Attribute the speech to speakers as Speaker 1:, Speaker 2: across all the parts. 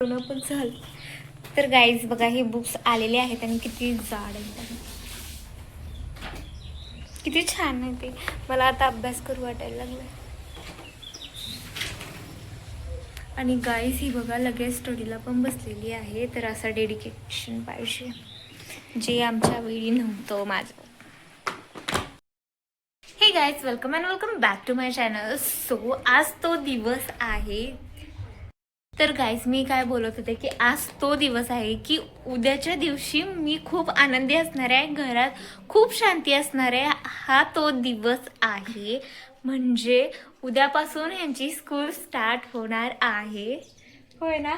Speaker 1: पण झालं. तर गाईज बघा, हे बुक्स आलेले आहेत आणि किती जाड एकदम, किती छान आहे ते. मला आता अभ्यास करू वाटायला लागला. आणि गाईज ही बघा लगेच स्टडीला पण बसलेली आहे. तर असं डेडिकेशन पाहिजे, जे आमच्या वेळी नव्हतं माझं. Hey guys, welcome and welcome back to my channel. So आज तो दिवस आहे. तर गाईज, मी काय बोलत होते की आज तो दिवस आहे की उद्याच्या दिवशी मी खूप आनंदी असणार आहे, घरात खूप शांती असणार आहे. हा तो दिवस आहे. म्हणजे उद्यापासून यांची स्कूल स्टार्ट होणार आहे, होय ना.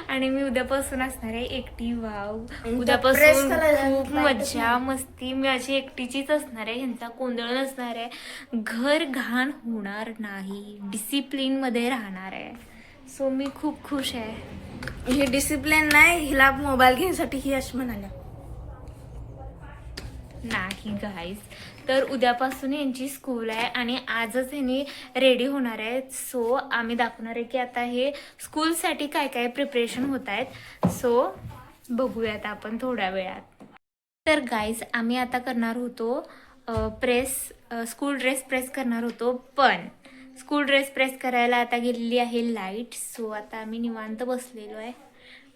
Speaker 1: आणि मी उद्यापासून असणार आहे एकटी. वाव, उद्यापासून खूप मजा मस्ती. मी अशी एकटीचीच असणार आहे, ह्यांचा गोंधळ नसणार आहे, घर घाण होणार नाही, डिसिप्लिन मध्ये राहणार आहे. सो मी खूप खुश आहे.
Speaker 2: ही डिसिप्लिन नाही, हिला मोबाईल घेण्यासाठी ही अशी म्हणाल्या
Speaker 1: नाही गाईज. तर उद्यापासून यांची स्कूल आहे आणि आजच ह्यांनी रेडी होणार आहेत. सो आम्ही दाखवणार आहे की आता हे स्कूलसाठी काय काय प्रिपरेशन होत आहेत. सो बघूयात आपण थोड्या वेळात. तर गाईज, आम्ही आता करणार होतो स्कूल ड्रेस प्रेस करणार होतो, पण स्कूल ड्रेस प्रेस करायला आता गेलेली आहे लाईट. सो आता आम्ही निवांत बसलेलो आहे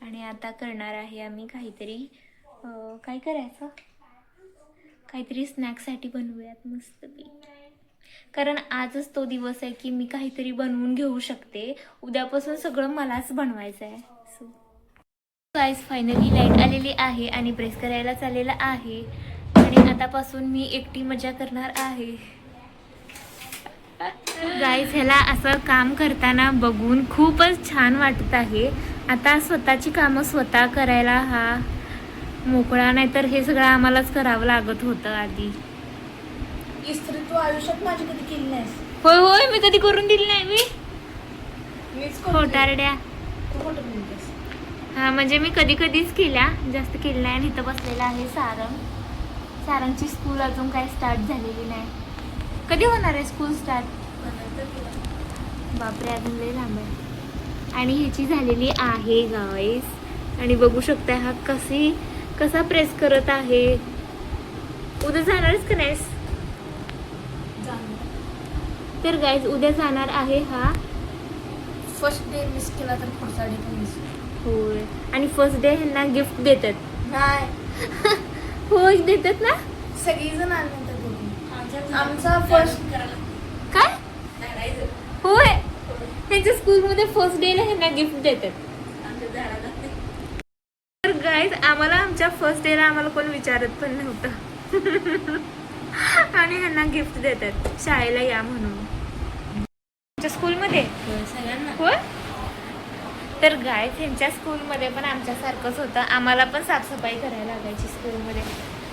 Speaker 1: आणि आता करणार आहे आम्ही काहीतरी. काय करायचं, काहीतरी स्नॅक्ससाठी बनवूयात मस्तपैकी. कारण आजच तो दिवस आहे की मी काहीतरी बनवून घेऊ शकते. उद्यापासून सगळं मलाच बनवायचं आहे. सो गाईज, फायनली लाईट आलेली आहे आणि प्रेस करायला चाललेलं आहे आणि आतापासून मी एकटी मजा करणार आहे. गाईज, ह्याला असं काम करताना बघून खूपच छान वाटत आहे. आता स्वतःची कामं स्वतः करायला हा मोकळा, नाही तर हे सगळं आम्हालाच करावं लागत होतं आधी.
Speaker 2: इस्त्री तू आयुष्यात माझी कधी केली नाहीस.
Speaker 1: होय होय, मी कधी करून दिली नाही.
Speaker 2: मीच
Speaker 1: खोटारड्या.
Speaker 2: तू खोटं बोलतेस.
Speaker 1: हा, म्हणजे मी कधी कधीच केल्या, जास्त केली नाही. आणि इथं बसलेला आहे सारंगची स्कूल अजून काही स्टार्ट झालेली नाही. कधी होणार आहे स्कूल स्टार्ट? बापरे, अजून लय लांब आहे. आणि ह्याची झालेली आहे गाईस, आणि बघू शकता हा कसा प्रेस करत आहे. उद्या जाणारच का नाहीस? तर गाईज, उद्या जाणार आहे हा.
Speaker 2: फर्स्ट डे मिस केला तर पुढचा डे पण मिस.
Speaker 1: होय, आणि फर्स्ट डे ह्यांना गिफ्ट देतात.
Speaker 2: नाही
Speaker 1: होय, देतात ना.
Speaker 2: सगळीजण आल्यानंतर आमचा फर्स्ट
Speaker 1: काय होय, त्यांच्या स्कूलमध्ये फर्स्ट डे ला ह्यांना गिफ्ट देतात. तर गाईज, आम्हाला आमच्या फर्स्ट डे ला आम्हाला कोण विचारत पण नव्हतं आणि ह्यांना गिफ्ट देतात शाळेला या म्हणून. आमच्या स्कूलमध्ये
Speaker 2: सगळ्यांना
Speaker 1: होय. तर गाईज, ह्यांच्या स्कूलमध्ये पण आमच्यासारखंच होतं. आम्हाला पण साफसफाई करायला लागायची स्कूलमध्ये.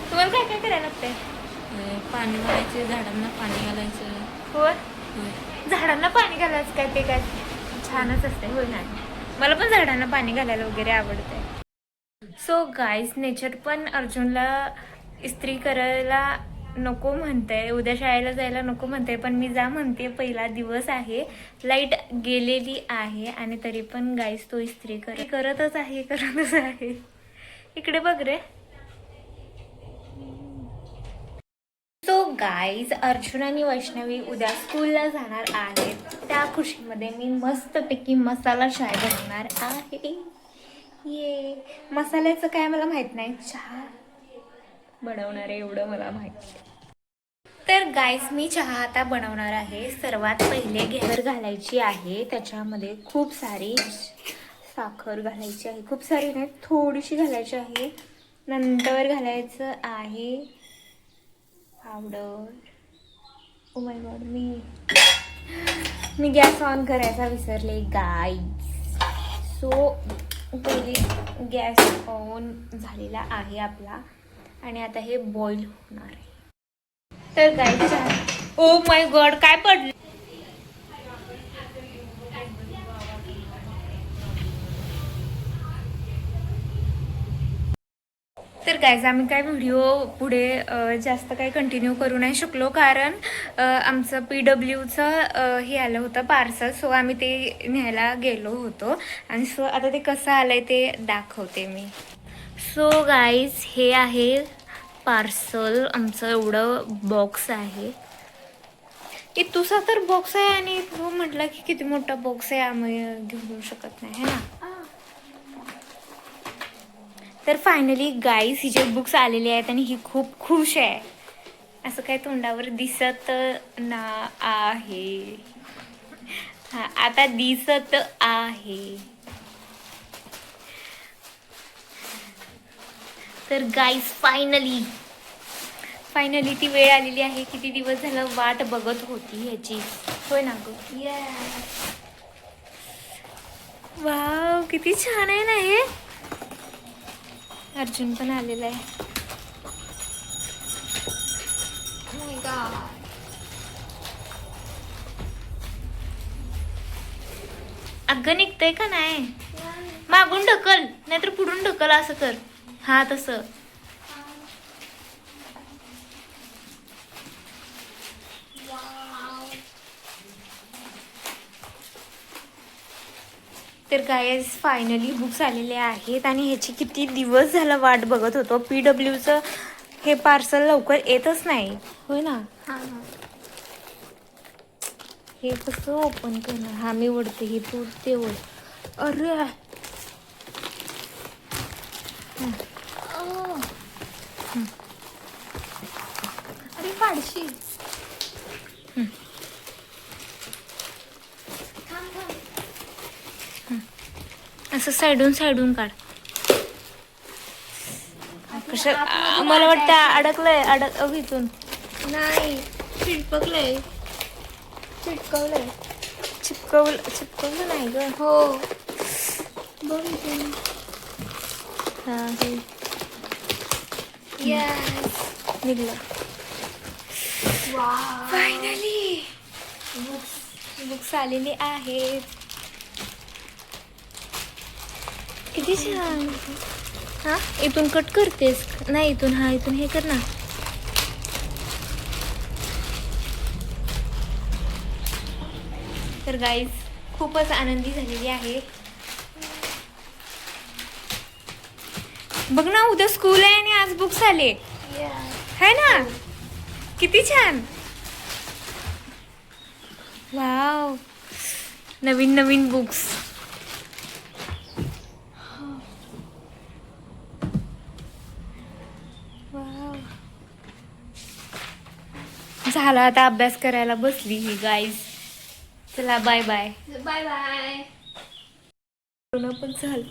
Speaker 1: तुम्हाला काय काय करायला लागतंय?
Speaker 2: पाणी घालायचे, झाडांना पाणी घालायचं.
Speaker 1: होय, झाडांना पाणी घालायचं काय, ते काय छानच असते. होय ना, मला पण झाडांना पाणी घालायला वगैरे आवडतंय. सो गाईज, नेचर पण अर्जुनला इस्त्री करायला नको म्हणते, उद्या शाळेला जायला नको म्हणते, पण मी जा म्हणते. पहिला दिवस आहे, लाईट गेलेली आहे आणि तरी पण गाईज तो इस्त्री करतच आहे. इकडे बघ रे. सो गाईज, अर्जुन आणि वैष्णवी उद्या स्कूलला जाणार आहेत. त्या खुशीमध्ये मी मस्तपैकी मसाला चाय बनवणार आहे. ये मसाल्याचं काय मला माहित नाही, चहा बनवणार आहे एवढं मला माहित. तर गाईज, मी चहा आता बनवणार आहे. सर्वात पहिले घेवर घालायची आहे, त्याच्यामध्ये खूप सारी साखर घालायची आहे. खूप सारी नाही, थोडीशी घालायची आहे. नंतर घालायचं आहे powder. Oh my God, me gas on करायचा विसरले गाईज. सो पहिली गॅस ऑन झालेला आहे आपला आणि आता हे बॉईल होणार आहे. तर गाईज, ओ माय गॉड, काय पडलं? तर तर गाईज आम्ही काय व्हिडिओ पुढे जास्त काही कंटिन्यू करू नाही शकलो, कारण आमचं PWचं हे आलं होतं पार्सल. सो आम्ही ते न्यायला गेलो होतो आणि सो आता ते कसं आलंय ते दाखवते मी. सो गाईज हे आहे पार्सल. आमचं एवढं बॉक्स आहे. तुझा तर बॉक्स आहे आणि तू म्हटलं की किती मोठा बॉक्स आहे, आम्ही घेऊ शकत नाही है ना. तर फायनली गाईज हिचे बुक्स आलेले आहेत आणि ही खूप खुश आहे. असं काय तोंडावर दिसत ना आहे. हा आता दिसत आहे. तर गाईज फायनली ती वेळ आलेली आहे. किती दिवस झालं वाट बघत होती ह्याची, होय ना ग. वाव किती छान आहे ना हे. अर्जुन पण आलेला आहे. अगं निघतंय का नाही. मागून ढकल नाहीतर पुढून ढकल, असं कर. हा तसं. तर गाईज फायनली बुक्स आलेले आहेत आणि ह्याची किती दिवस झाला वाट बघत होतो. PWचं हे पार्सल लवकर येतच नाही, होय ना. हे कसं ओपन करणार. हा मी ओढते, हे तू ते ओढ. अरे
Speaker 2: अरे फाडशी.
Speaker 1: असं साईडून काढ. कसं मला वाटतं अडकलंय इथून.
Speaker 2: नाही चिटकवलंय.
Speaker 1: चिपकवलं नाही ग.
Speaker 2: हो बघ इथे.
Speaker 1: हा हे निघलं. फायनली बुक्स आलेले आहेत. किती छान. हा इथून कट करतेस नाही, इथून हा इथून हे कर ना. तर गाईज खूपच आनंदी झालेली आहे. बघ ना उद्या स्कूल आहे आणि आज बुक्स आले है ना. किती छान. वाव नवीन बुक्स. वाव झाला आता अभ्यास करायला बसली ही गाईज. चला बाय बाय. पण झालं.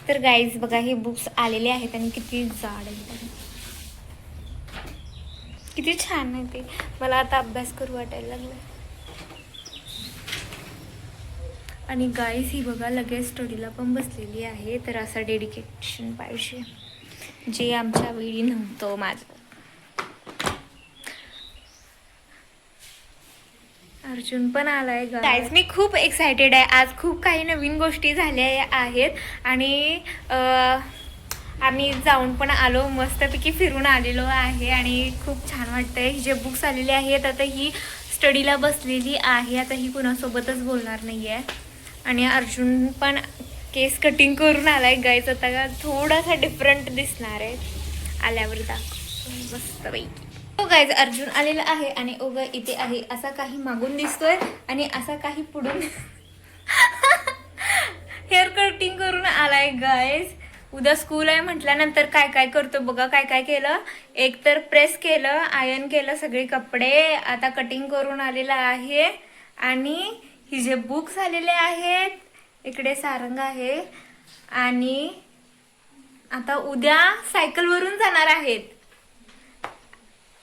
Speaker 1: तर गाईज बघा हे बुक्स आलेले आहेत आणि किती जाड आहेत, किती छान आहे ते. मला आता अभ्यास करू वाटायला लागला. आणि गाईज ही बघा लगेच स्टडीला पण बसलेली आहे. तर असं डेडिकेशन पाहिजे जे आमच्या वेळी नव्हतं माझं. अर्जुन पण आलाय गाईज. मी खूप एक्सायटेड आहे. आज खूप काही नवीन गोष्टी झाल्या आहेत आणि आम्ही जाऊन पण आलो, मस्तपैकी फिरून आलेलो आहे आणि खूप छान वाटतंय. जे बुक्स आलेले आहेत आता ही स्टडीला बसलेली आहे. आता ही कुणासोबतच बोलणार नाही आहे. आणि अर्जुन पण केस कटिंग करून आलाय गाईज. आता थोडासा डिफरंट दिसणार आहे आल्यावर दाखव मस्तपैकी. हो गाईज अर्जुन आलेला आहे आणि ओग इथे आहे. असा काही मागून दिसतोय आणि असा काही पुढून हेअर कटिंग करून आलाय गाईज. उद्या स्कूल आहे म्हटल्यानंतर काय काय करतो बघा. काय केलं. एक तर प्रेस केलं, आयर्न केलं सगळे कपडे. आता कटिंग करून आलेला आहे आणि ही जे बुक्स आलेले आहेत, इकडे सारंग आहे आणि आता उद्या सायकलवरून जाणार आहेत,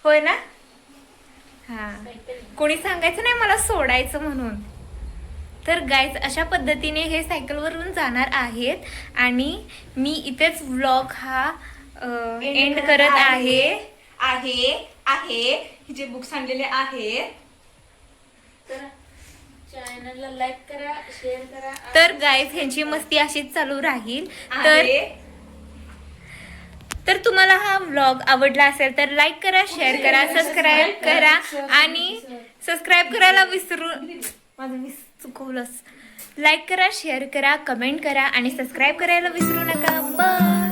Speaker 1: होय ना. हा कोणी सांगायचं नाही मला सोडायचं म्हणून. तर गाईज अशा पद्धतीने हे सायकलवरून जाणार आहेत आणि मी इथेच व्लॉग हा एंड करत आहे. जे बुक्स आणलेले आहेत तर
Speaker 2: चॅनलला लाईक करा, शेअर करा.
Speaker 1: तर गाईज ह्यांची मस्ती अशीच चालू राहील. तर तुम्हाला हा व्लॉग आवडला असेल तर लाईक करा, शेअर करा, सबस्क्राईब करा आणि सबस्क्राईब करायला माझं चुकवलंच. लाईक करा, शेअर करा, कमेंट करा आणि सबस्क्राईब करायला विसरू नका. बाय.